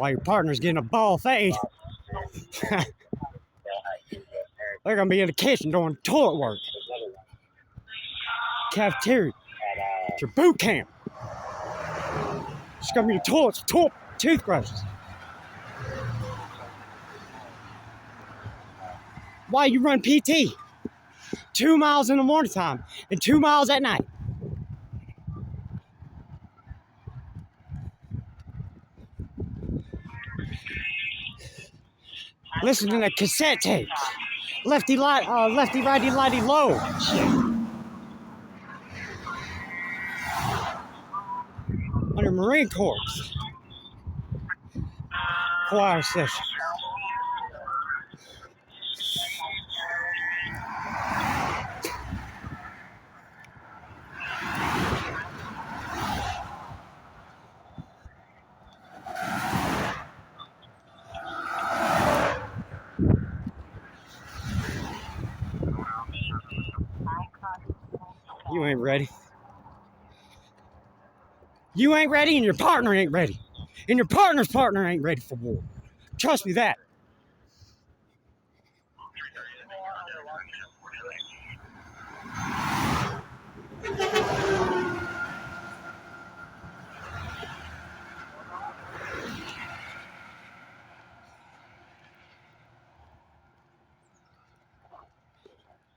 while your partner's getting a ball fade. They're going to be in the kitchen doing toilet work. Cafeteria. It's your boot camp. It's going to be your toilets, toothbrushes. Why you run PT? 2 miles in the morning time and 2 miles at night. Listening to cassette tapes. Lefty, righty, lighty, low. Shit. Under Marine Corps. Choir session. You ain't ready. You ain't ready, and your partner ain't ready. And your partner's partner ain't ready for war. Trust me that.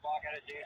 All I gotta do is